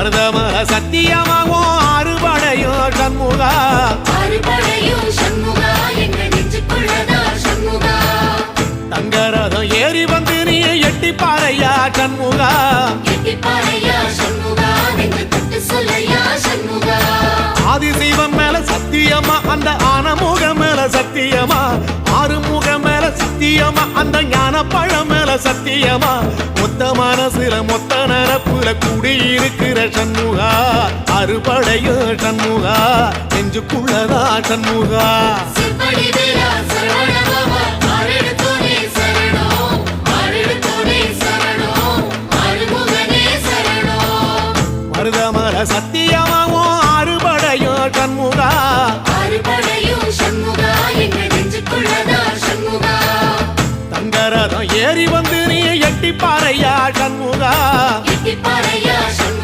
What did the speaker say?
மருதமர சத்தியமாகும் அறுபடையும் சண்முகா அறுபடையும் சண்முகா எங்க நெஞ்சுக்குள்ளதா சண்முகா தங்கரதம் ஏறி வந்து நீ எட்டி பாறையா சண்முகா எட்டி பாறையா சண்முகா நெஞ்சு தொட்டு சொல்லையா சண்முகா ஆதிசைவம் மேல சத்தியமா அந்த ஆனமுகம் மேல சத்தியமா ஆறுமுகம் மேல சத்தியமா அந்த ஞான பழம் மேல சத்தியமா மொத்த மனசுல மொத்த நரப்புல கூடியிருக்கிற சண்முகா அறுபடையும் சண்முகா நெஞ்சுக்குள்ளதா சண்முகா சிவடி வேலா சரவண பாபா ஆரெடுத்தோனே சரணம் ஆரெடுத்தோனே சரணம் ஆறுமுகனே சரணம் மருதமர சத்தியமாவும் அறுபடையும் சண்முகா அறுபடையும் சண்முகா எங்க நெஞ்சுக்குள்ளதா சண்முகா தங்கரதம் ஏறி வந்து நீ எட்டி பாறையா சண்முகா எட்டி பாறையா